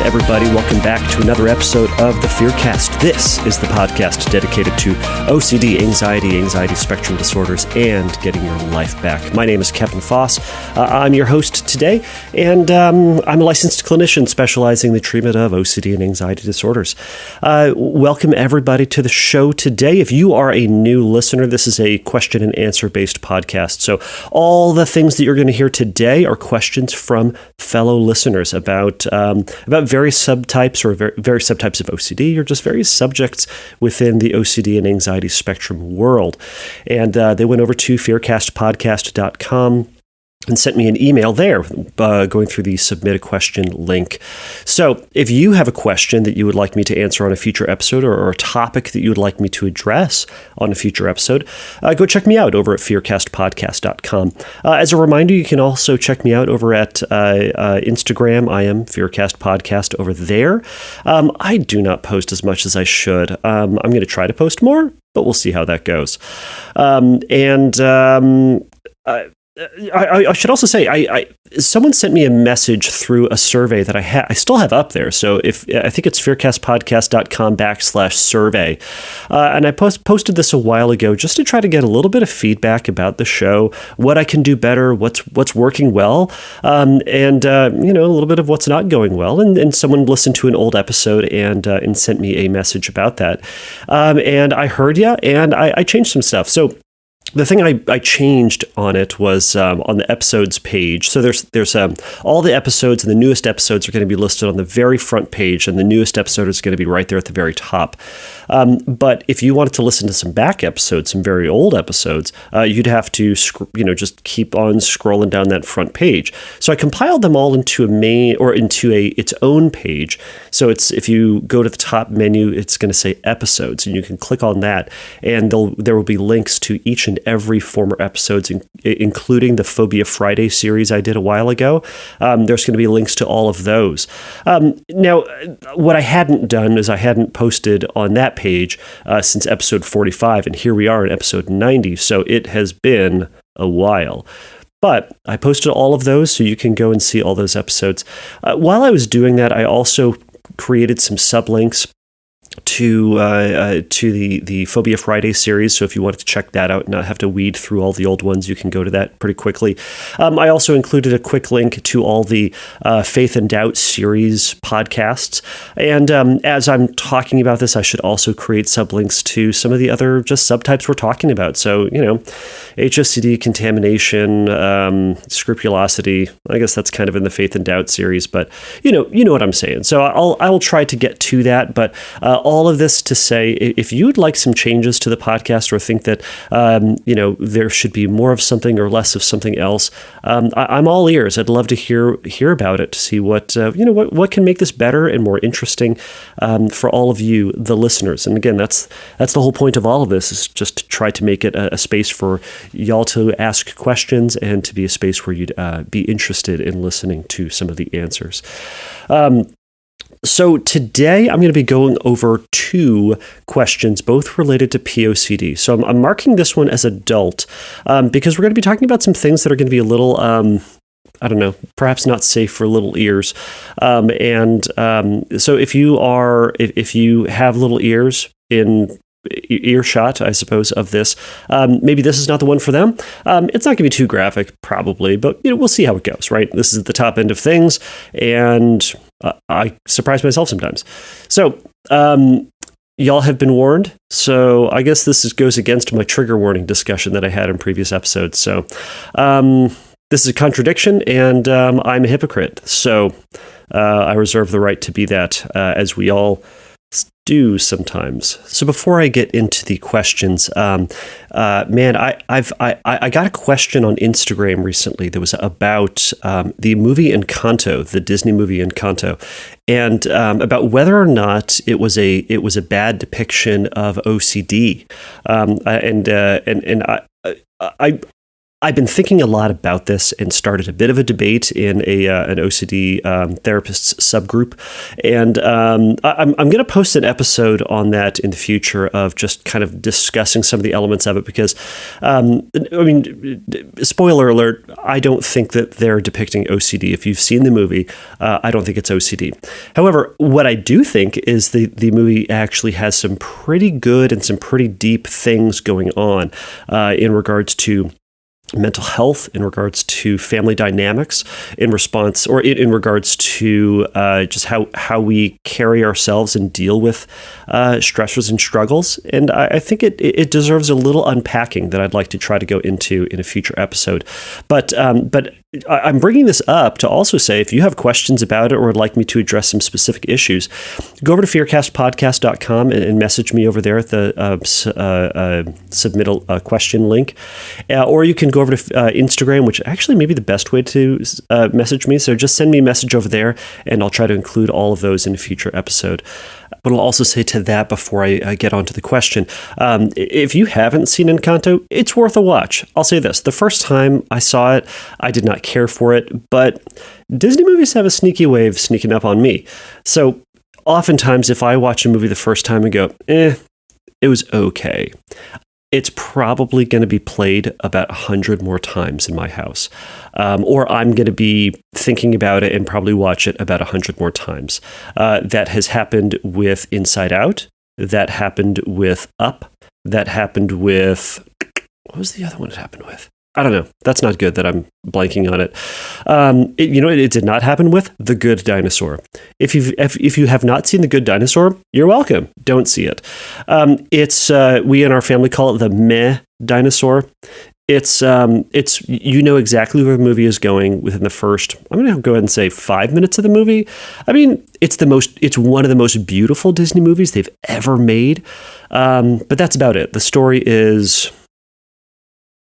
everybody. Welcome back to another episode of the Fearcast. This is the podcast dedicated to OCD, anxiety spectrum disorders, and getting your life back. My name is Kevin Foss. I'm your host today, and I'm a licensed clinician specializing in the treatment of OCD and anxiety disorders. Welcome, everybody, to the show today. If you are a new listener, this is a question and answer based podcast. So all the things that you're going to hear today are questions from fellow listeners about various subtypes or various subtypes of OCD or just various subjects within the OCD and anxiety spectrum world. And they went over to fearcastpodcast.com and sent me an email there going through the submit a question link. So if you have a question that you would like me to answer on a future episode or a topic that you would like me to address on a future episode, go check me out over at fearcastpodcast.com. As a reminder, you can also check me out over at Instagram. I am Fearcast Podcast over there. I do not post as much as I should. I'm going to try to post more, but we'll see how that goes. I should also say, someone sent me a message through a survey that I still have up there. So I think it's fearcastpodcast.com/survey. And I posted this a while ago just to try to get a little bit of feedback about the show, what I can do better, what's working well, and a little bit of what's not going well. And someone listened to an old episode and sent me a message about that. And I heard you, and I changed some stuff. So the thing I changed on it was on the episodes page. So there's all the episodes, and the newest episodes are going to be listed on the very front page, and the newest episode is going to be right there at the very top. But if you wanted to listen to some back episodes, some very old episodes, you'd have to just keep on scrolling down that front page. So I compiled them all into its own page. So if you go to the top menu, it's going to say episodes, and you can click on that, and there will be links to each and every former episodes, including the Phobia Friday series I did a while ago. There's going to be links to all of those. Now, what I hadn't done is I hadn't posted on that page since episode 45, and here we are in episode 90, so it has been a while. But I posted all of those, so you can go and see all those episodes. While I was doing that, I also created some sublinks to the Phobia Friday series. So if you wanted to check that out and not have to weed through all the old ones, you can go to that pretty quickly. I also included a quick link to all the Faith and Doubt series podcasts. And as I'm talking about this, I should also create sublinks to some of the other just subtypes we're talking about. So, HSCD, contamination, scrupulosity. I guess that's kind of in the Faith and Doubt series, but you know what I'm saying. So I will try to get to that, but all of this to say, if you would like some changes to the podcast or think that, there should be more of something or less of something else, I'm all ears. I'd love to hear about it, to see what can make this better and more interesting for all of you, the listeners. And again, that's the whole point of all of this, is just to try to make it a space for y'all to ask questions and to be a space where you'd be interested in listening to some of the answers. So today I'm going to be going over two questions, both related to POCD. So I'm marking this one as adult because we're going to be talking about some things that are going to be a little, perhaps not safe for little ears. So if you have little ears in earshot, I suppose, of this, maybe this is not the one for them. It's not going to be too graphic, probably, but we'll see how it goes, right? This is the top end of things, and I surprise myself sometimes. So, y'all have been warned. So I guess this goes against my trigger warning discussion that I had in previous episodes. So, this is a contradiction, and I'm a hypocrite. So, I reserve the right to be that, as we all do sometimes. So before I get into the questions, I got a question on Instagram recently that was about the movie Encanto, the Disney movie Encanto, and about whether or not it was a bad depiction of OCD, I've been thinking a lot about this and started a bit of a debate in an OCD therapists subgroup. And I'm going to post an episode on that in the future of just kind of discussing some of the elements of it because, spoiler alert, I don't think that they're depicting OCD. If you've seen the movie, I don't think it's OCD. However, what I do think is the movie actually has some pretty good and some pretty deep things going on in regards to mental health, in regards to family dynamics, in response or in regards to just how we carry ourselves and deal with stressors and struggles. And I think it deserves a little unpacking that I'd like to try to go into in a future episode. But I'm bringing this up to also say, if you have questions about it or would like me to address some specific issues, go over to fearcastpodcast.com and message me over there at the submit a question link. Or you can go over to Instagram, which actually may be the best way to message me. So just send me a message over there, and I'll try to include all of those in a future episode. But I'll also say to that before I get on to the question, if you haven't seen Encanto, it's worth a watch. I'll say this. The first time I saw it, I did not care for it, but Disney movies have a sneaky way of sneaking up on me. So oftentimes, if I watch a movie the first time and go, it was okay, it's probably going to be played about 100 more times in my house. Or I'm going to be thinking about it and probably watch it about 100 more times. That has happened with Inside Out. That happened with Up. That happened with... What was the other one it happened with? I don't know. That's not good that I'm blanking on it. It did not happen with The Good Dinosaur. If you have not seen The Good Dinosaur, you're welcome. Don't see it. We in our family call it the meh dinosaur. It's you know exactly where the movie is going within the first, I'm going to go ahead and say 5 minutes of the movie. I mean, it's one of the most beautiful Disney movies they've ever made. But that's about it. The story is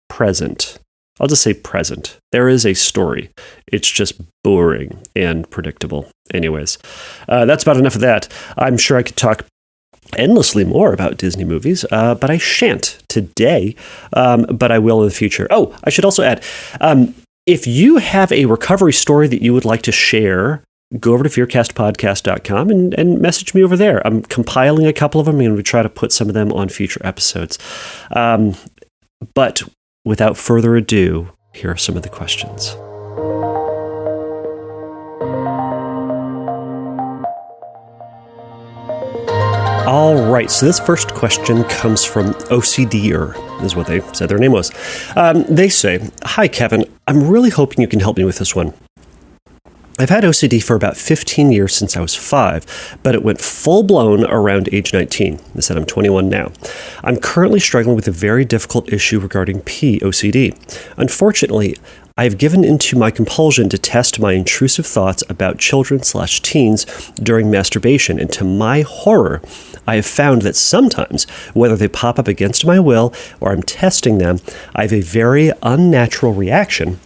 present. I'll just say present. There is a story. It's just boring and predictable. Anyways, that's about enough of that. I'm sure I could talk endlessly more about Disney movies, but I shan't today, but I will in the future. Oh, I should also add, if you have a recovery story that you would like to share, go over to fearcastpodcast.com and message me over there. I'm compiling a couple of them, and we try to put some of them on future episodes. But without further ado, here are some of the questions. All right, so this first question comes from OCDer, is what they said their name was. They say, "Hi, Kevin. I'm really hoping you can help me with this one. I've had OCD for about 15 years since I was 5, but it went full-blown around age 19. They said I'm 21 now. I'm currently struggling with a very difficult issue regarding POCD. Unfortunately, I've given into my compulsion to test my intrusive thoughts about children/teens during masturbation, and to my horror, I have found that sometimes, whether they pop up against my will or I'm testing them, I have a very unnatural reaction,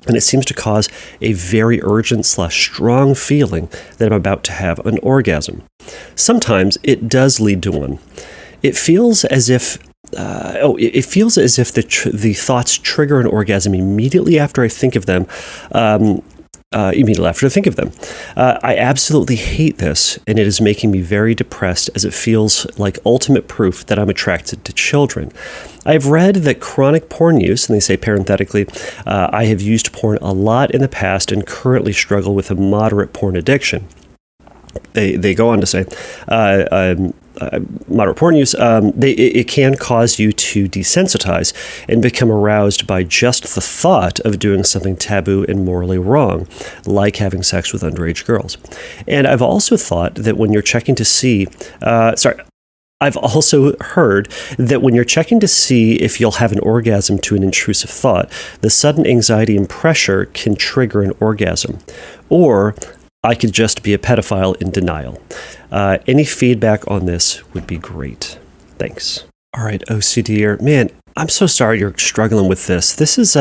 and it seems to cause a very urgent/strong feeling that I'm about to have an orgasm. Sometimes it does lead to one. It feels as if the thoughts trigger an orgasm immediately after I think of them. I absolutely hate this, and it is making me very depressed, as it feels like ultimate proof that I'm attracted to children. I've read that chronic porn use, and they say parenthetically, I have used porn a lot in the past and currently struggle with a moderate porn addiction. They go on to say, moderate porn use, it can cause you to desensitize and become aroused by just the thought of doing something taboo and morally wrong, like having sex with underage girls. And I've also thought that when you're checking to see, I've also heard that when you're checking to see if you'll have an orgasm to an intrusive thought, the sudden anxiety and pressure can trigger an orgasm. Or I could just be a pedophile in denial. Any feedback on this would be great. Thanks." All right, OCDer. Man, I'm so sorry you're struggling with this. This is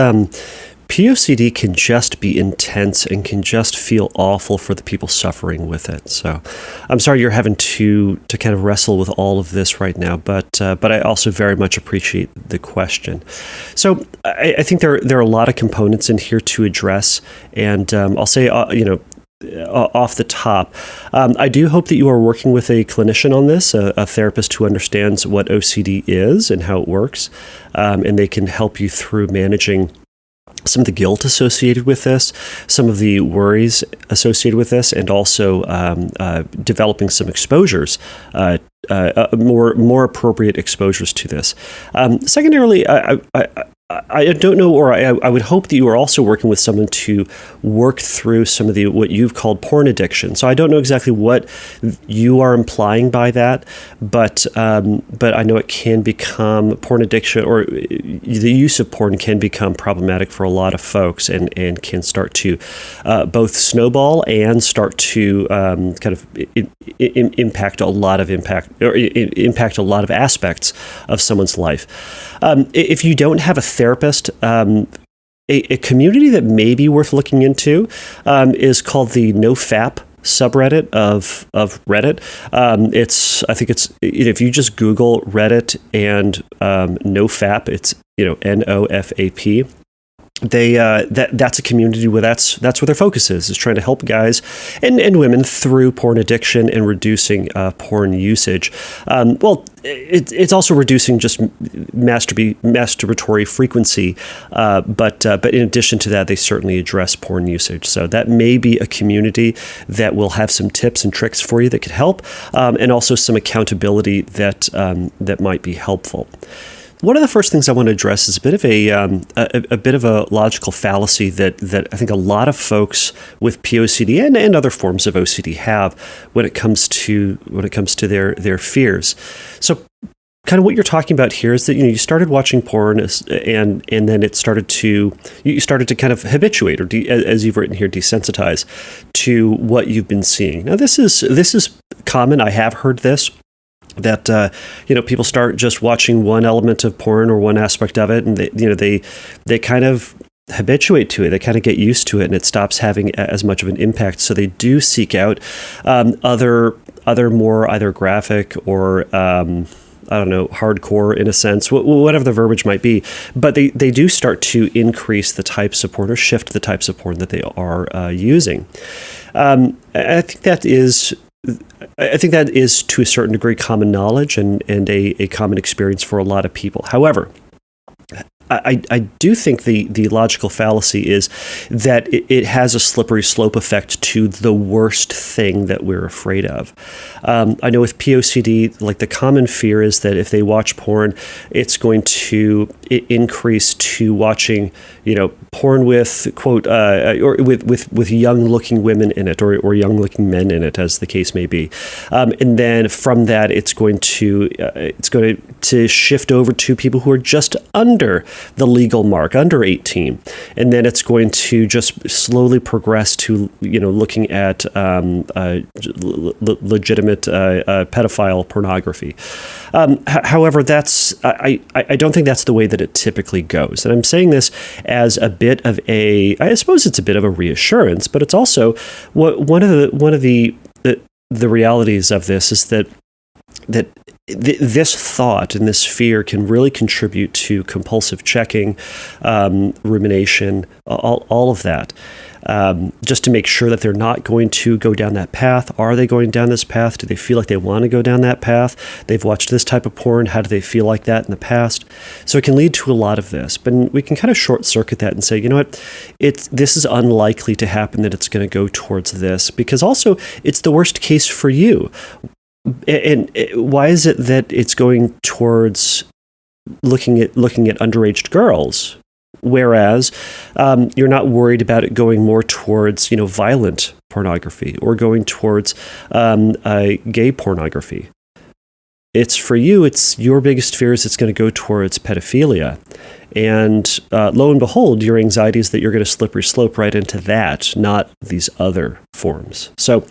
POCD can just be intense and can just feel awful for the people suffering with it. So I'm sorry you're having to kind of wrestle with all of this right now, but I also very much appreciate the question. So I think there are a lot of components in here to address, and I'll say, off the top, I do hope that you are working with a clinician on this, a therapist who understands what OCD is and how it works, and they can help you through managing some of the guilt associated with this, some of the worries associated with this, and also developing some exposures, more appropriate exposures to this. Secondarily, I don't know, or I would hope that you are also working with someone to work through some of what you've called porn addiction. So I don't know exactly what you are implying by that, but I know it can become porn addiction, or the use of porn can become problematic for a lot of folks, and can start to both snowball and start to kind of impact a lot of aspects of someone's life. If you don't have a therapist, a community that may be worth looking into is called the NoFap subreddit of Reddit. If you just Google Reddit and NoFap, it's NOFAP. That's a community where that's what their focus is trying to help guys and women through porn addiction and reducing porn usage. It's also reducing just masturbatory frequency, but in addition to that, they certainly address porn usage. So that may be a community that will have some tips and tricks for you that could help, and also some accountability that might be helpful. One of the first things I want to address is a bit of a logical fallacy that I think a lot of folks with POCD and other forms of OCD have when it comes to their fears. So, kind of what you're talking about here is that you started watching porn and then you started to kind of habituate, or as you've written here, desensitize to what you've been seeing. Now this is common. I have heard this. That people start just watching one element of porn or one aspect of it, and they kind of habituate to it. They kind of get used to it, and it stops having as much of an impact. So they do seek out other more either graphic or hardcore in a sense, whatever the verbiage might be. But they do start to increase the types of porn or shift the types of porn that they are using. I think that is to a certain degree common knowledge and a common experience for a lot of people. However, I do think the logical fallacy is that it has a slippery slope effect to the worst thing that we're afraid of. I know with POCD, like the common fear is that if they watch porn, it's going to increase to watching, porn with quote or with young looking women in it, or young looking men in it, as the case may be, and then from that it's going to shift over to people who are just under the legal mark, under 18, and then it's going to just slowly progress to looking at legitimate pedophile pornography. However, I don't think that's the way that it typically goes, and I'm saying this as a bit of I suppose it's a bit of a reassurance, but it's also one of the realities of this is that this thought and this fear can really contribute to compulsive checking, rumination, all of that, just to make sure that they're not going to go down that path. Are they going down this path? Do they feel like they want to go down that path? They've watched this type of porn. How do they feel like that in the past? So it can lead to a lot of this, but we can kind of short circuit that and say, this is unlikely to happen, that it's going to go towards this, because also it's the worst case for you. And why is it that it's going towards looking at underage girls, whereas you're not worried about it going more towards violent pornography or going towards gay pornography? it's for you, it's your biggest fear is it's going to go towards pedophilia. And lo and behold, your anxiety is that you're going to slippery slope right into that, not these other forms. So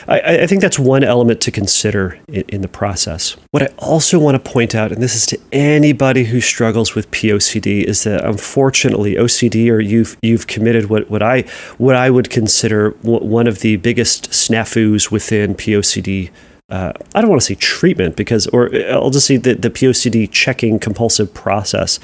I think that's one element to consider in the process. What I also want to point out, and this is to anybody who struggles with POCD, is that unfortunately OCD, or you've committed what I would consider one of the biggest snafus within POCD. I don't want to say treatment or I'll just say that the POCD checking compulsive process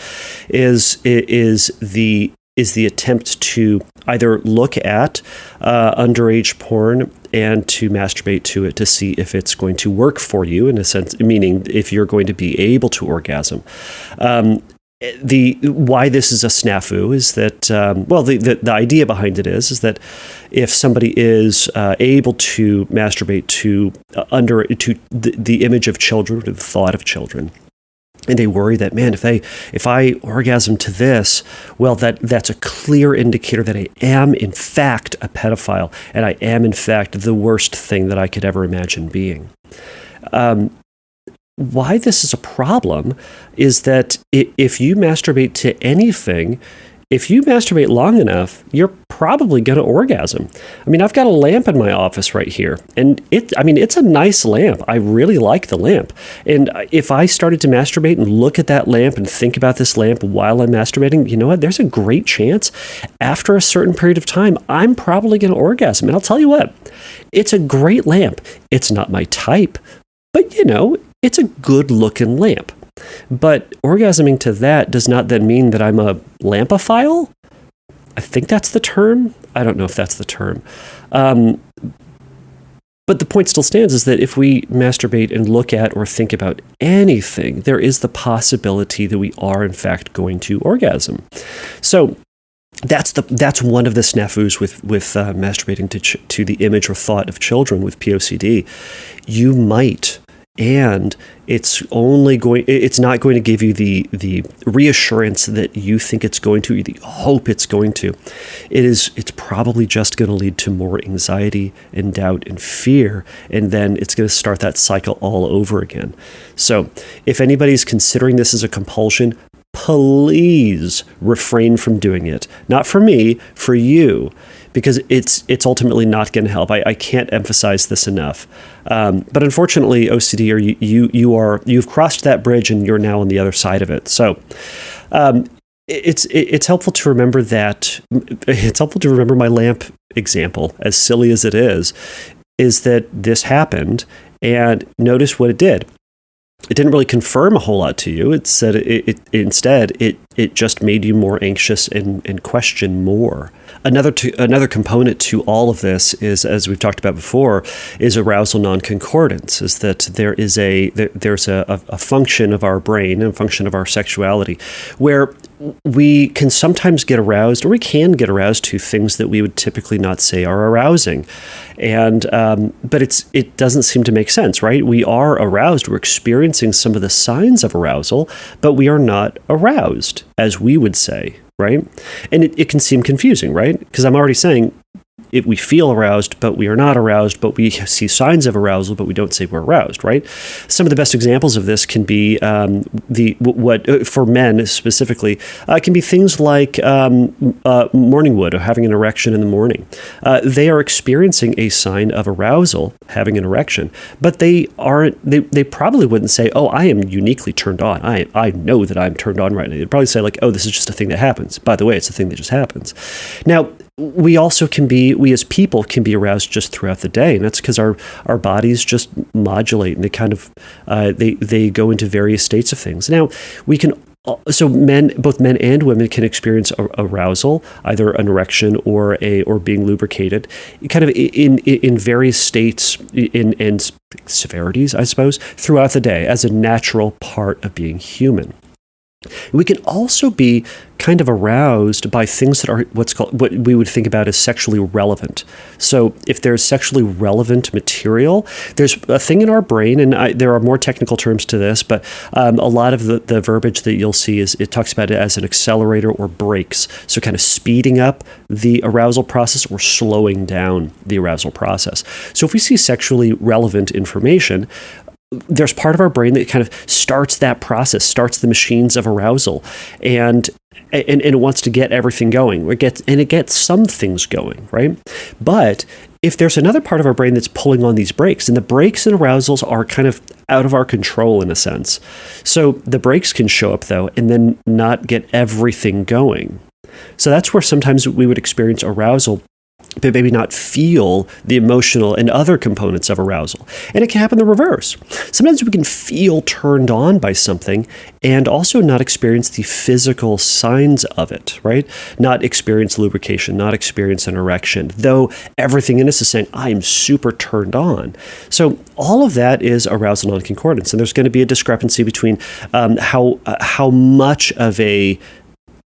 is the attempt to either look at underage porn and to masturbate to it to see if it's going to work for you, in a sense, meaning if you're going to be able to orgasm. Why this is a snafu is that the idea behind it is that if somebody is able to masturbate to the image of children, or the thought of children, and they worry that, man, if I orgasm to this, well, that's a clear indicator that I am in fact a pedophile, and I am in fact the worst thing that I could ever imagine being. Why this is a problem is that if you masturbate to anything, if you masturbate long enough, you're probably going to orgasm. I mean, I've got a lamp in my office right here, and it's a nice lamp. I really like the lamp. And if I started to masturbate and look at that lamp and think about this lamp while I'm masturbating, you know what? There's a great chance after a certain period of time, I'm probably going to orgasm. And I'll tell you what, it's a great lamp. It's not my type, but it's a good-looking lamp. But orgasming to that does not then mean that I'm a lampophile? I think that's the term. I don't know if that's the term. But the point still stands is that if we masturbate and look at or think about anything, there is the possibility that we are, in fact, going to orgasm. So that's one of the snafus with masturbating to the image or thought of children with POCD. You might... And it's not going to give you the reassurance that you think it's going to, or the hope it's going to. It's probably just going to lead to more anxiety and doubt and fear, and then it's going to start that cycle all over again. So if anybody's considering this as a compulsion, please refrain from doing it. Not for me, for you. Because it's ultimately not going to help. I can't emphasize this enough. But unfortunately, OCD, or you've crossed that bridge and you're now on the other side of it. So it's helpful to remember that. It's helpful to remember my lamp example, as silly as it is that this happened, and notice what it did. It didn't really confirm a whole lot to you. It said instead it just made you more anxious and question more. Another component to all of this is, as we've talked about before, is arousal non-concordance. Is that there's a function of our brain and a function of our sexuality where we can sometimes get aroused, or we can get aroused to things that we would typically not say are arousing, and but it doesn't seem to make sense, right? We are aroused, we're experiencing some of the signs of arousal, but we are not aroused, as we would say, right? And it can seem confusing, right? Because I'm already saying we feel aroused, but we are not aroused, but we see signs of arousal, but we don't say we're aroused, right? Some of the best examples of this can be for men specifically, can be things like morning wood, or having an erection in the morning. They are experiencing a sign of arousal, having an erection, but they probably wouldn't say, oh, I am uniquely turned on. I know that I'm turned on right now. They'd probably say like, oh, this is just a thing that happens. By the way, it's a thing that just happens. Now, we as people can be aroused just throughout the day, and that's because our bodies just modulate, and they kind of they go into various states of things. Now we can. So both men and women can experience arousal, either an erection or being lubricated, kind of in various states and severities, I suppose, throughout the day as a natural part of being human. We can also be kind of aroused by things that are what we would think about as sexually relevant. So if there's sexually relevant material, there's a thing in our brain, and there are more technical terms to this, but a lot of the verbiage that you'll see it talks about it as an accelerator or brakes. So kind of speeding up the arousal process or slowing down the arousal process. So if we see sexually relevant information, there's part of our brain that kind of starts that process, starts the machines of arousal, and it wants to get everything going. It gets some things going, right? But if there's another part of our brain that's pulling on these brakes, and the brakes and arousals are kind of out of our control in a sense. So the brakes can show up though, and then not get everything going. So that's where sometimes we would experience arousal, but maybe not feel the emotional and other components of arousal. And it can happen the reverse. Sometimes we can feel turned on by something and also not experience the physical signs of it, right? Not experience lubrication, not experience an erection, though everything in us is saying, I'm super turned on. So all of that is arousal non-concordance. And there's going to be a discrepancy between how much of a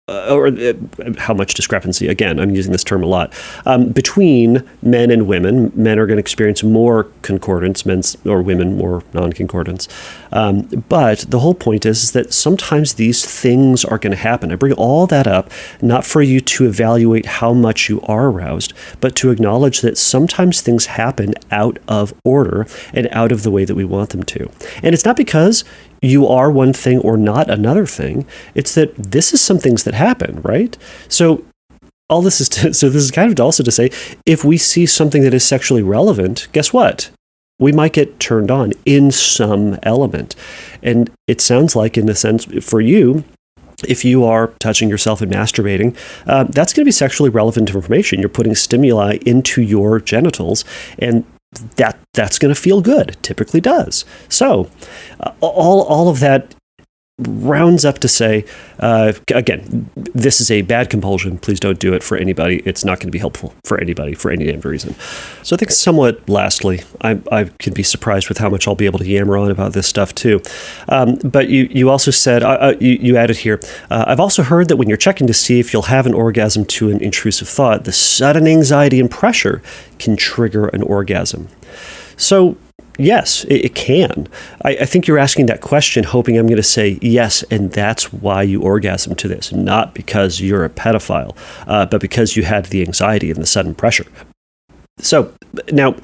how much discrepancy, again, I'm using this term a lot, between men and women. Men are going to experience more concordance, or women more non-concordance. But the whole point is that sometimes these things are going to happen. I bring all that up, not for you to evaluate how much you are aroused, but to acknowledge that sometimes things happen out of order and out of the way that we want them to. And it's not because you are one thing or not another thing. It's that this is some things that happen, right? So all this is this is kind of also to say, if we see something that is sexually relevant, guess what? We might get turned on in some element. And it sounds like, in a sense, for you, if you are touching yourself and masturbating, that's going to be sexually relevant information. You're putting stimuli into your genitals, and that's going to feel good. It typically does. So all of that rounds up to say, again, this is a bad compulsion. Please don't do it for anybody. It's not going to be helpful for anybody for any damn reason. So I think somewhat lastly, I can be surprised with how much I'll be able to yammer on about this stuff too. But you also said, you added here, I've also heard that when you're checking to see if you'll have an orgasm to an intrusive thought, the sudden anxiety and pressure can trigger an orgasm. So yes, it can. I think you're asking that question hoping I'm going to say yes, and that's why you orgasm to this, not because you're a pedophile, but because you had the anxiety and the sudden pressure. So now,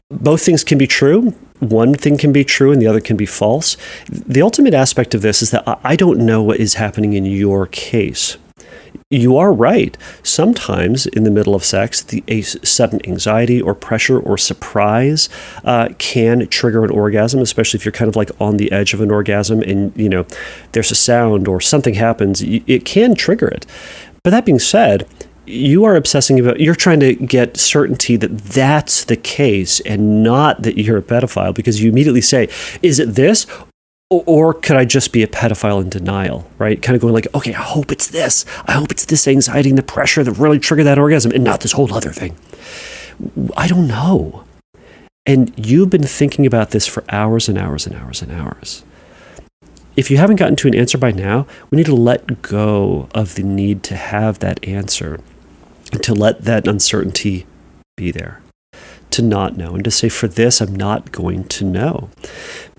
both things can be true. One thing can be true and the other can be false. The ultimate aspect of this is that I don't know what is happening in your case. You are right. Sometimes in the middle of sex, a sudden anxiety or pressure or surprise can trigger an orgasm, especially if you're kind of like on the edge of an orgasm and, there's a sound or something happens. It can trigger it. But that being said, you're trying to get certainty that that's the case and not that you're a pedophile, because you immediately say, is it this? Or could I just be a pedophile in denial, right? Kind of going like, okay, I hope it's this. I hope it's this anxiety and the pressure that really triggered that orgasm and not this whole other thing. I don't know. And you've been thinking about this for hours and hours and hours and hours. If you haven't gotten to an answer by now, we need to let go of the need to have that answer and to let that uncertainty be there. To not know and to say, for this, I'm not going to know.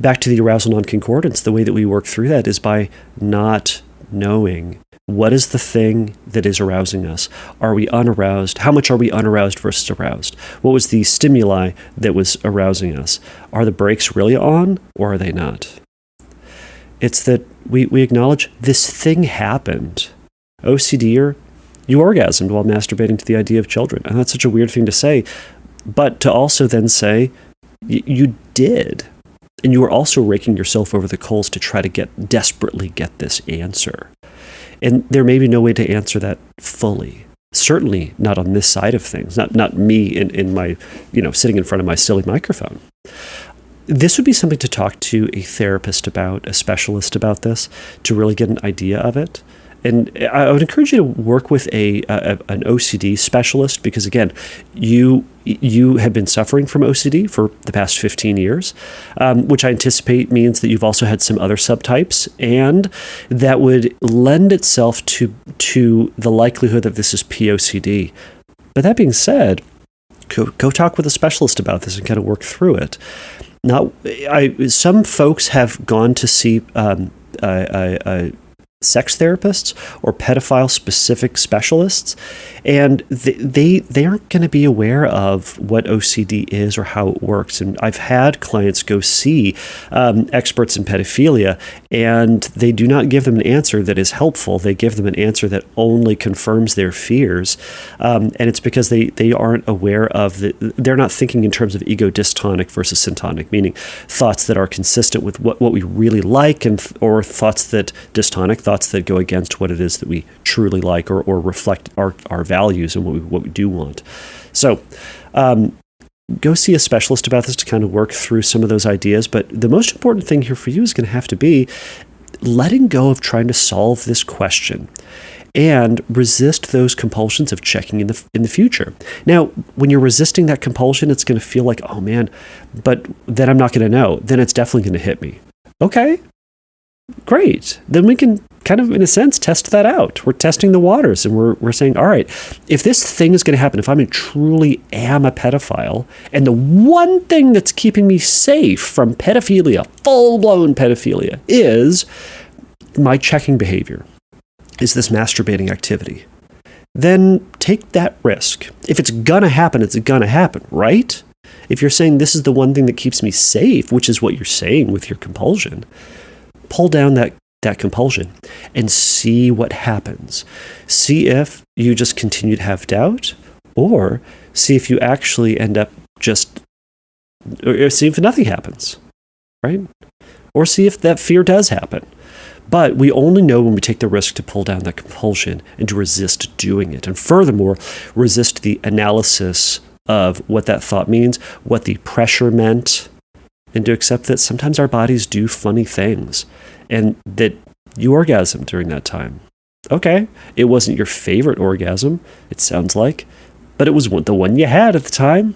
Back to the arousal non-concordance, the way that we work through that is by not knowing. What is the thing that is arousing us? Are we unaroused? How much are we unaroused versus aroused? What was the stimuli that was arousing us? Are the brakes really on or are they not? It's that we acknowledge this thing happened. OCDer, you orgasmed while masturbating to the idea of children. And that's such a weird thing to say. But to also then say, you did. And you were also raking yourself over the coals to try to desperately get this answer. And there may be no way to answer that fully. Certainly not on this side of things. Not me in my, sitting in front of my silly microphone. This would be something to talk to a therapist about, a specialist about this, to really get an idea of it. And I would encourage you to work with an OCD specialist, because again, you have been suffering from OCD for the past 15 years, which I anticipate means that you've also had some other subtypes, and that would lend itself to the likelihood that this is POCD. But that being said, go talk with a specialist about this and kind of work through it. Now, some folks have gone to see sex therapists or pedophile-specific specialists, and they aren't going to be aware of what OCD is or how it works. And I've had clients go see experts in pedophilia, and they do not give them an answer that is helpful. They give them an answer that only confirms their fears, and it's because they aren't aware of they're not thinking in terms of ego dystonic versus syntonic, meaning thoughts that are consistent with what we really like, or thoughts that dystonic, thoughts that go against what it is that we truly like or reflect our values and what we do want. So go see a specialist about this to kind of work through some of those ideas. But the most important thing here for you is going to have to be letting go of trying to solve this question and resist those compulsions of checking in the future. Now, when you're resisting that compulsion, it's going to feel like, oh man, but then I'm not going to know. Then it's definitely going to hit me. Okay, great. Then we can kind of, in a sense, test that out. We're testing the waters, and we're saying, all right, if this thing is going to happen, if I truly am a pedophile, and the one thing that's keeping me safe from pedophilia, full-blown pedophilia, is my checking behavior, is this masturbating activity, then take that risk. If it's going to happen, it's going to happen, right? If you're saying this is the one thing that keeps me safe, which is what you're saying with your compulsion, pull down that compulsion and see what happens. See if you just continue to have doubt, or see if you actually end up or see if nothing happens, right? Or see if that fear does happen. But we only know when we take the risk to pull down that compulsion and to resist doing it. And furthermore, resist the analysis of what that thought means, what the pressure meant, and to accept that sometimes our bodies do funny things and that you orgasm during that time. Okay, it wasn't your favorite orgasm, it sounds like, but it was the one you had at the time.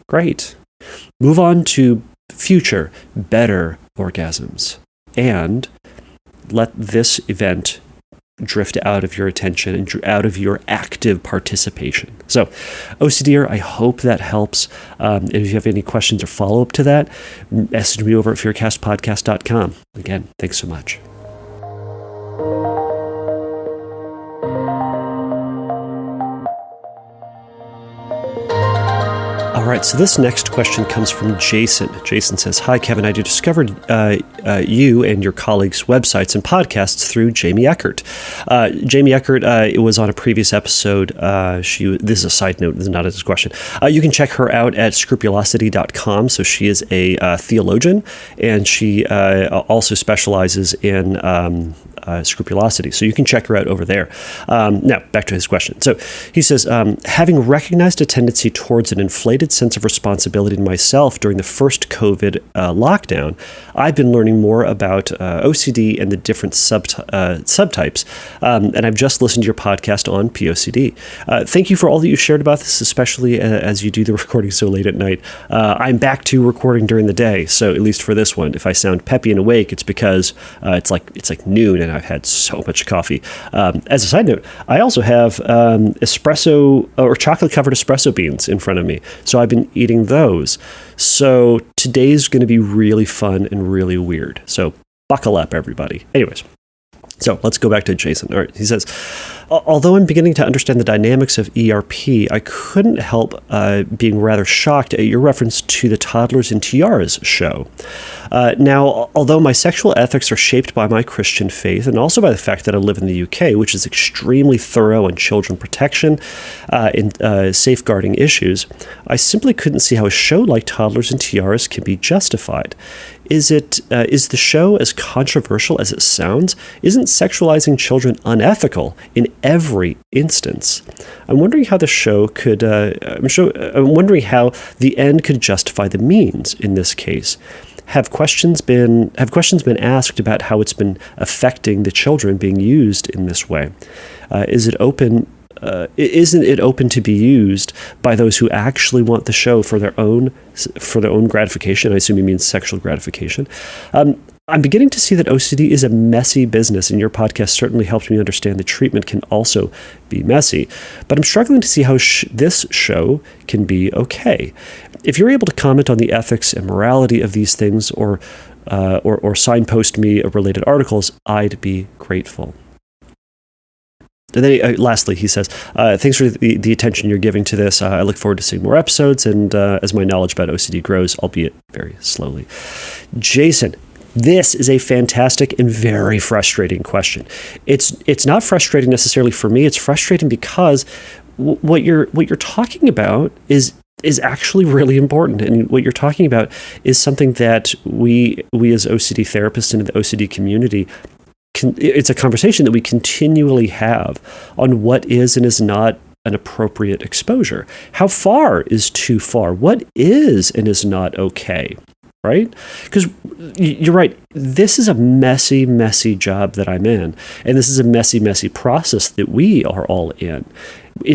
Great. Move on to future, better orgasms, and let this event drift out of your attention and out of your active participation. So, OCDer, I hope that helps. And if you have any questions or follow-up to that, message me over at fearcastpodcast.com. Again, thanks so much. All right, so this next question comes from Jason. Jason says, "Hi, Kevin. I discovered you and your colleagues' websites and podcasts through Jamie Eckert. Jamie Eckert, it was on a previous episode. This is a side note. This is not a question. You can check her out at scrupulosity.com. So she is a theologian, and she also specializes in scrupulosity. So you can check her out over there. Now, back to his question. So he says, having recognized a tendency towards an inflated sense of responsibility in myself during the first COVID lockdown, I've been learning more about OCD and the different subtypes. And I've just listened to your podcast on POCD. Thank you for all that you shared about this, especially as you do the recording so late at night. I'm back to recording during the day. So at least for this one, if I sound peppy and awake, it's because it's like noon and I've had so much coffee. As a side note, I also have espresso or chocolate-covered espresso beans in front of me. So I've been eating those. So today's going to be really fun and really weird. So buckle up, everybody. Anyways, so let's go back to Jason. All right, he says, although I'm beginning to understand the dynamics of ERP, I couldn't help being rather shocked at your reference to the Toddlers and Tiaras show. Now, although my sexual ethics are shaped by my Christian faith and also by the fact that I live in the UK, which is extremely thorough in children protection and safeguarding issues, I simply couldn't see how a show like Toddlers and Tiaras can be justified. Is the show as controversial as it sounds? Isn't sexualizing children unethical in every instance? I'm wondering how the show could. I'm wondering how the end could justify the means in this case. Have questions been asked about how it's been affecting the children being used in this way? Isn't it open to be used by those who actually want the show for their own gratification? I assume he means sexual gratification. I'm beginning to see that OCD is a messy business, and your podcast certainly helped me understand the treatment can also be messy. But I'm struggling to see how this show can be okay. If you're able to comment on the ethics and morality of these things, or or signpost me related articles, I'd be grateful. And then lastly, he says, thanks for the attention you're giving to this. I look forward to seeing more episodes and as my knowledge about OCD grows, albeit very slowly. Jason, this is a fantastic and very frustrating question. It's not frustrating necessarily for me. It's frustrating because what you're talking about is actually really important. And what you're talking about is something that we as OCD therapists in the OCD community it's a conversation that we continually have on what is and is not an appropriate exposure. How far is too far? What is and is not okay, right? Because you're right. This is a messy, messy job that I'm in. And this is a messy, messy process that we are all in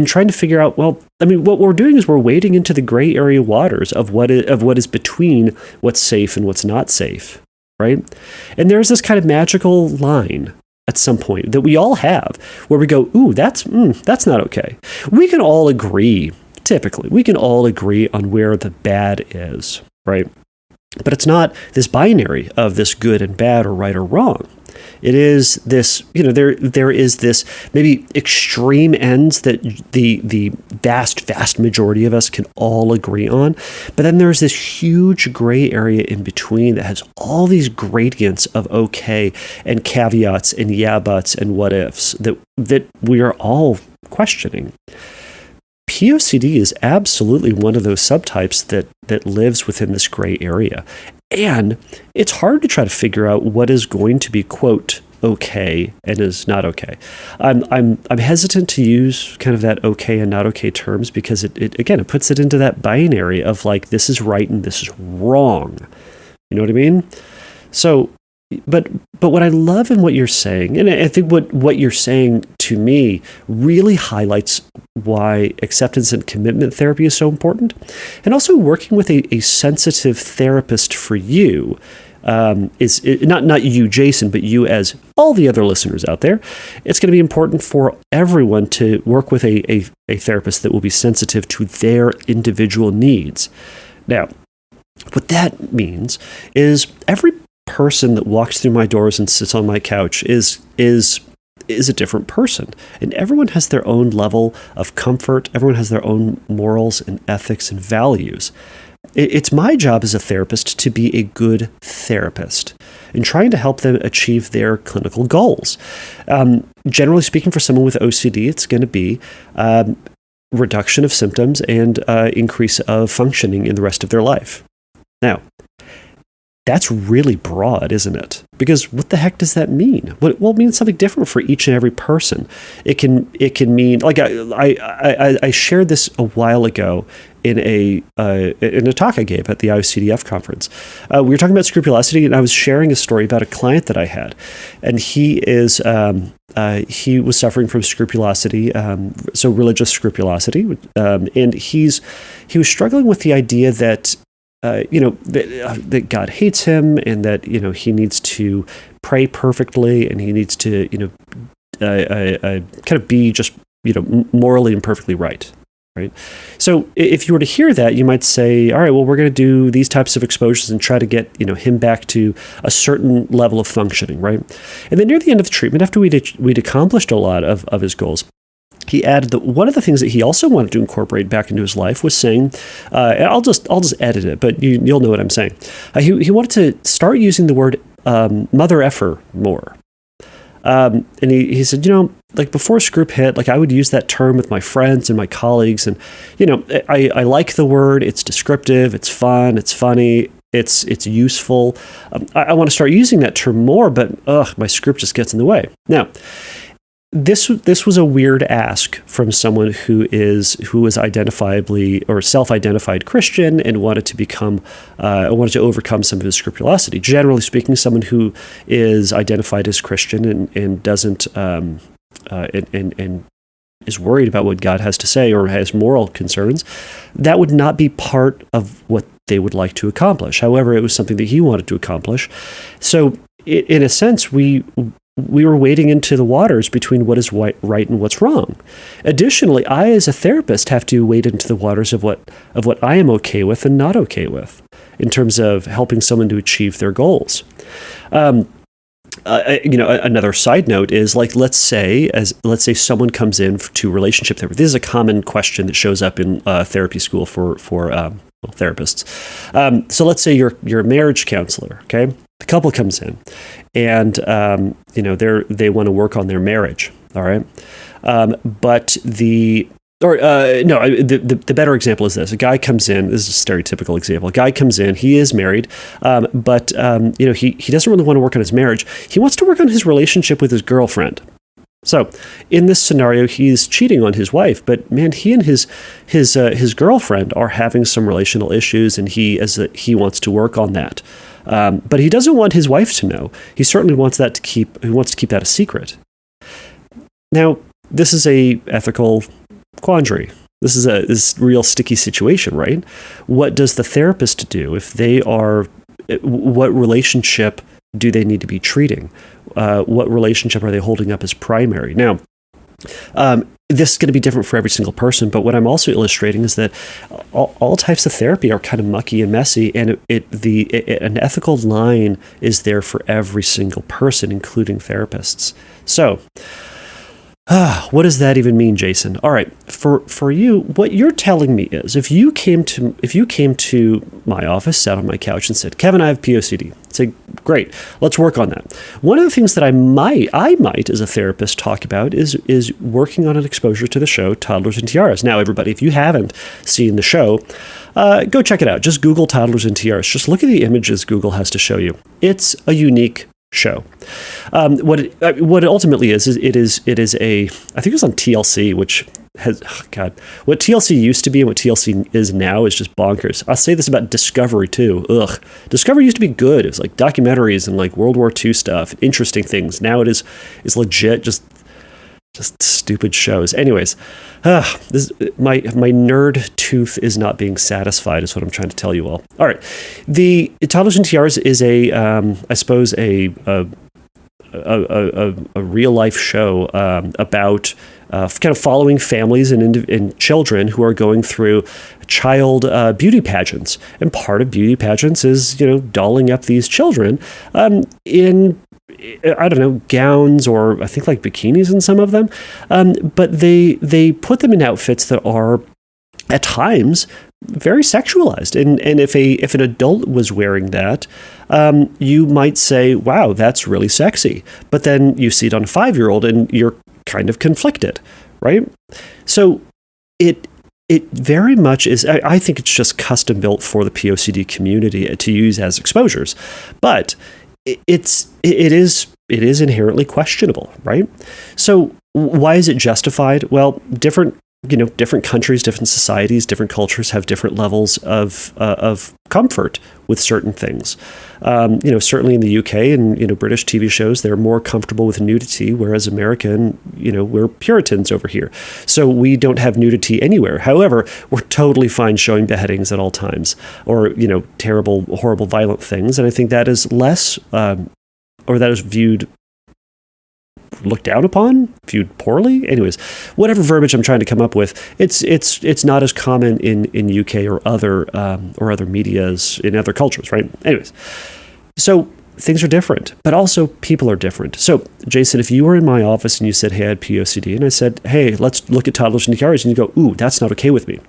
trying to figure out, well, I mean, what we're doing is we're wading into the gray area waters of what is between what's safe and what's not safe. Right? And there's this kind of magical line at some point that we all have where we go, ooh, that's not okay. We can all agree, typically, on where the bad is, right? But it's not this binary of this good and bad or right or wrong. It is this, there is this maybe extreme ends that the vast majority of us can all agree on. But then there's this huge gray area in between that has all these gradients of okay and caveats and yeah buts and what ifs that we are all questioning. POCD is absolutely one of those subtypes that lives within this gray area. And it's hard to try to figure out what is going to be, quote, okay and is not okay. I'm hesitant to use kind of that okay and not okay terms because it puts it into that binary of like, this is right and this is wrong. You know what I mean? So, but what I love in what you're saying, and I think what you're saying to me really highlights why acceptance and commitment therapy is so important. And also working with a sensitive therapist for you is not you, Jason, but you as all the other listeners out there. It's going to be important for everyone to work with a therapist that will be sensitive to their individual needs. Now, what that means is every person that walks through my doors and sits on my couch is a different person. And everyone has their own level of comfort. Everyone has their own morals and ethics and values. It's my job as a therapist to be a good therapist and trying to help them achieve their clinical goals. Generally speaking, for someone with OCD, it's going to be reduction of symptoms and increase of functioning in the rest of their life. Now, that's really broad, isn't it? Because what the heck does that mean? Well, it means something different for each and every person. It can mean, like I shared this a while ago in a talk I gave at the IOCDF conference. We were talking about scrupulosity, and I was sharing a story about a client that I had, and he was suffering from scrupulosity, so religious scrupulosity, and he was struggling with the idea that that God hates him and that, he needs to pray perfectly and he needs to, kind of be just, morally and perfectly right. Right. So if you were to hear that, you might say, all right, well, we're going to do these types of exposures and try to get, him back to a certain level of functioning. Right. And then near the end of the treatment, after we'd accomplished a lot of his goals, he added that one of the things that he also wanted to incorporate back into his life was saying, and I'll just edit it, but you'll know what I'm saying. He wanted to start using the word mother effer more. And he said, like before Scroop hit, like I would use that term with my friends and my colleagues, and I like the word. It's descriptive. It's fun. It's funny. It's useful. I want to start using that term more, but my script just gets in the way. Now, This was a weird ask from someone who was identifiably or self-identified Christian and wanted to overcome some of his scrupulosity. Generally speaking, someone who is identified as Christian and doesn't and is worried about what God has to say or has moral concerns, that would not be part of what they would like to accomplish. However, it was something that he wanted to accomplish. So, in a sense, we we were wading into the waters between what is right and what's wrong. Additionally, I as a therapist have to wade into the waters of what I am okay with and not okay with in terms of helping someone to achieve their goals. Another side note is, like, let's say someone comes in to relationship therapy. This is a common question that shows up in therapy school for therapists. So let's say you're a marriage counselor. Okay, the couple comes in, and they want to work on their marriage. All right, the better example is this. A guy comes in, this is a stereotypical example. A guy comes in, he is married, but he doesn't really want to work on his marriage. He wants to work on his relationship with his girlfriend. So in this scenario, he's cheating on his wife, but man, he and his girlfriend are having some relational issues, and he wants to work on that. But he doesn't want his wife to know. He certainly wants to keep that a secret. Now, this is a ethical quandary. This is a real sticky situation, right? What does the therapist do if they are? What relationship do they need to be treating? What relationship are they holding up as primary? Now, this is going to be different for every single person, but what I'm also illustrating is that all types of therapy are kind of mucky and messy, and an ethical line is there for every single person, including therapists. So, what does that even mean, Jason? All right, for you, what you're telling me is, if you came to my office, sat on my couch, and said, "Kevin, I have POCD," I'd say, "Great, let's work on that." One of the things that I might as a therapist talk about is working on an exposure to the show Toddlers and Tiaras. Now, everybody, if you haven't seen the show, go check it out. Just Google Toddlers and Tiaras. Just look at the images Google has to show you. It's a unique show. What it ultimately is it is a, I think it was on TLC, which has, what TLC used to be and what TLC is now is just bonkers. I'll say this about Discovery too. Discovery used to be good. It was like documentaries and like World War II stuff, interesting things. Now it is legit just stupid shows. Anyways, my nerd tooth is not being satisfied, is what I'm trying to tell you all. All right, the Toddlers and Tiaras is I suppose a real life show about kind of following families and children who are going through child beauty pageants, and part of beauty pageants is dolling up these children in, I don't know, gowns, or I think like bikinis in some of them. But they put them in outfits that are at times very sexualized. And if an adult was wearing that, you might say, wow, that's really sexy. But then you see it on a 5-year-old and you're kind of conflicted, right? So it very much is, I think it's just custom built for the POCD community to use as exposures. But it is inherently questionable, right? So why is it justified? Well, different countries, different societies, different cultures have different levels of comfort with certain things. Certainly in the UK and British TV shows, they're more comfortable with nudity, whereas American, we're Puritans over here, so we don't have nudity anywhere. However, we're totally fine showing beheadings at all times, or terrible, horrible, violent things, and I think that is less, or that is looked down upon, viewed poorly. Anyways, whatever verbiage I'm trying to come up with, it's not as common in UK or other medias in other cultures, right? Anyways, so things are different, but also people are different. So, Jason, if you were in my office and you said, "Hey, I had POCD," and I said, "Hey, let's look at Toddlers and Tiaras," and you go, "Ooh, that's not okay with me."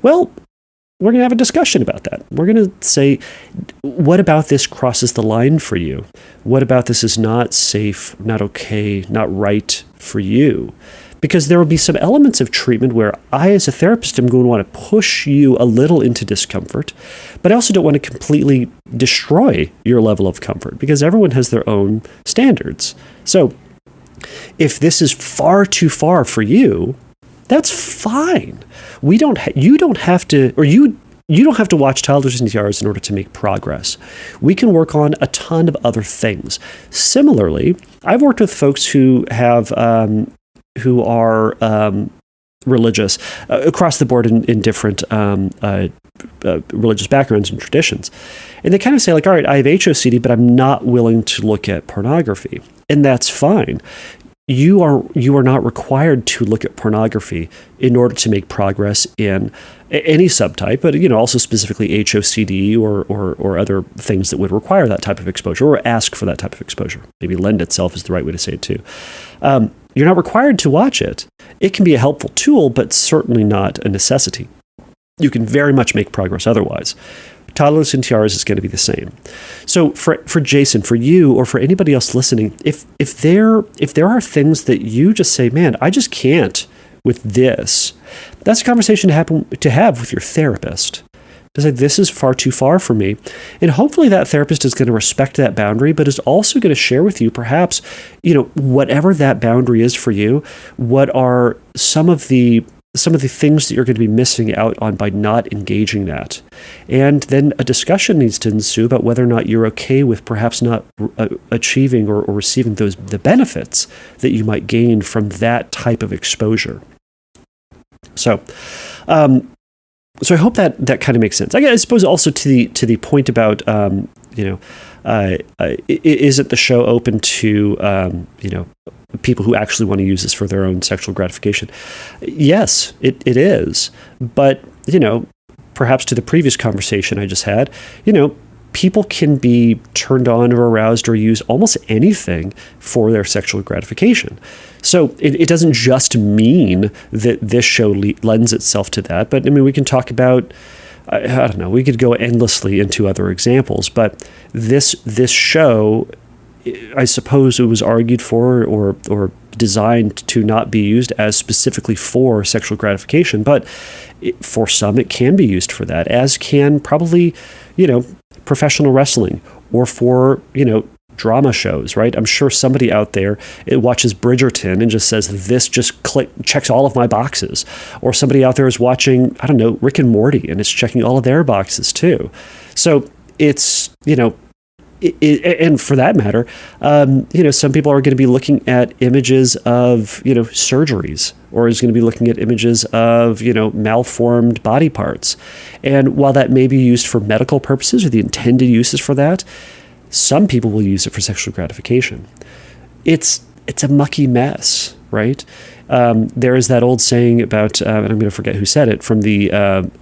Well, we're going to have a discussion about that. We're going to say, what about this crosses the line for you? What about this is not safe, not okay, not right for you? Because there will be some elements of treatment where I, as a therapist, am going to want to push you a little into discomfort, but I also don't want to completely destroy your level of comfort, because everyone has their own standards. So if this is far too far for you, that's fine. You don't have to watch Toddlers and Tiaras in order to make progress. We can work on a ton of other things. Similarly, I've worked with folks who have who are religious, across the board in different religious backgrounds and traditions. And they kind of say, like, all right, I have HOCD, but I'm not willing to look at pornography. And that's fine. You are not required to look at pornography in order to make progress in any subtype, but also specifically HOCD or other things that would require that type of exposure or ask for that type of exposure. Maybe lend itself is the right way to say it too. You're not required to watch it. It can be a helpful tool, but certainly not a necessity. You can very much make progress otherwise. Toddlers and Tiaras is going to be the same. So for Jason, for you, or for anybody else listening, if there are things that you just say, man, I just can't with this, that's a conversation to have with your therapist. To say, this is far too far for me. And hopefully that therapist is going to respect that boundary, but is also going to share with you perhaps, whatever that boundary is for you, what are some of the things that you're going to be missing out on by not engaging that. And then a discussion needs to ensue about whether or not you're okay with perhaps not achieving or receiving the benefits that you might gain from that type of exposure. So I hope that kind of makes sense. I suppose also to the point about, isn't the show open to, people who actually want to use this for their own sexual gratification? Yes, it is. But, perhaps to the previous conversation I just had, people can be turned on or aroused or use almost anything for their sexual gratification. So it doesn't just mean that this show lends itself to that. But, we can talk about, I don't know, we could go endlessly into other examples. But this show, I suppose it was argued for or designed to not be used as specifically for sexual gratification, but for some it can be used for that, as can probably, professional wrestling or for, drama shows, right? I'm sure somebody out there watches Bridgerton and just says, this just checks all of my boxes. Or somebody out there is watching, I don't know, Rick and Morty, and it's checking all of their boxes too. So it's, and for that matter, some people are going to be looking at images of, surgeries, or is going to be looking at images of, malformed body parts. And while that may be used for medical purposes, or the intended uses for that, some people will use it for sexual gratification. It's a mucky mess, right? There is that old saying about, and I'm going to forget who said it, from the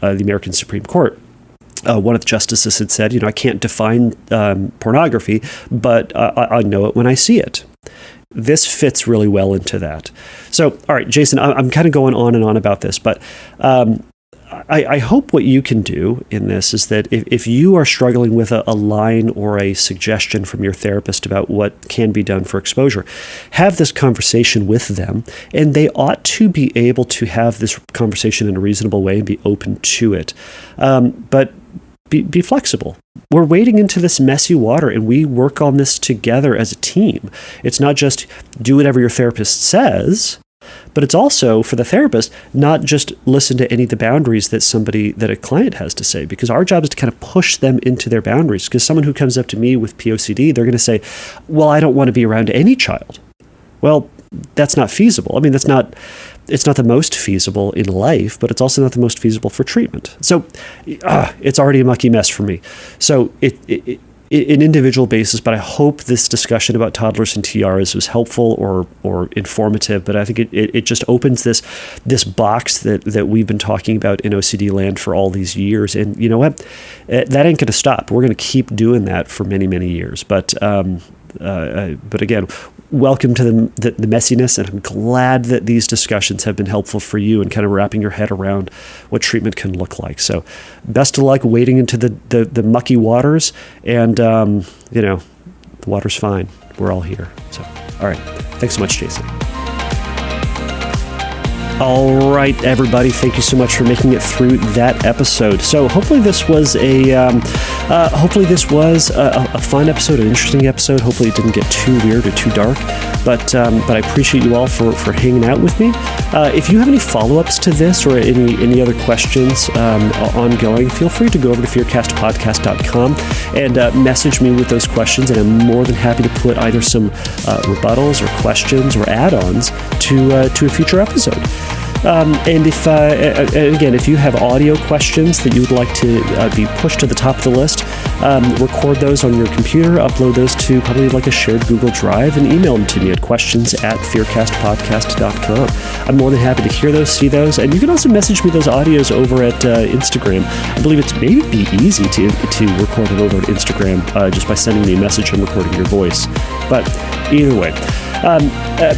American Supreme Court. One of the justices had said, I can't define pornography, but I know it when I see it. This fits really well into that. So, all right, Jason, I'm kind of going on and on about this, but I hope what you can do in this is that if you are struggling with a line or a suggestion from your therapist about what can be done for exposure, have this conversation with them, and they ought to be able to have this conversation in a reasonable way and be open to it. But be flexible. We're wading into this messy water, and we work on this together as a team. It's not just do whatever your therapist says, but it's also, for the therapist, not just listen to any of the boundaries that a client has to say, because our job is to kind of push them into their boundaries. Because someone who comes up to me with POCD, they're going to say, well, I don't want to be around any child. Well, that's not feasible. It's not the most feasible in life, but it's also not the most feasible for treatment. So it's already a mucky mess for me. So an individual basis, but I hope this discussion about Toddlers and Tiaras was helpful or informative. But I think it just opens this box that we've been talking about in OCD land for all these years. And you know what? That ain't going to stop. We're going to keep doing that for many, many years. But again, welcome to the messiness, and I'm glad that these discussions have been helpful for you in kind of wrapping your head around what treatment can look like. So best of luck wading into the mucky waters, and the water's fine. We're all here. So, all right. Thanks so much, Jason. All right, everybody. Thank you so much for making it through that episode. So hopefully this was a fun episode, an interesting episode. Hopefully it didn't get too weird or too dark. But I appreciate you all for hanging out with me. If you have any follow-ups to this or any other questions ongoing, feel free to go over to fearcastpodcast.com and message me with those questions, and I'm more than happy to put either some rebuttals or questions or add-ons to a future episode. And if you have audio questions that you would like to be pushed to the top of the list, record those on your computer, upload those to probably like a shared Google Drive, and email them to me at questions@fearcastpodcast.com. I'm more than happy to hear those, see those, and you can also message me those audios over at Instagram. I believe it's maybe easy to record it over at Instagram just by sending me a message and recording your voice. But either way,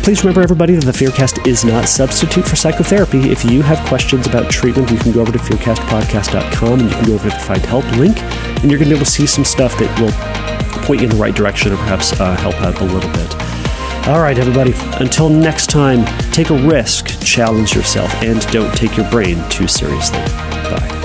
please remember, everybody, that the Fearcast is not a substitute for psychotherapy. If you have questions about treatment, you can go over to fearcastpodcast.com and you can go over to the Find Help link, and you're going to be able to see some stuff that will point you in the right direction or perhaps help out a little bit. All right, everybody, until next time, take a risk, challenge yourself, and don't take your brain too seriously. Bye.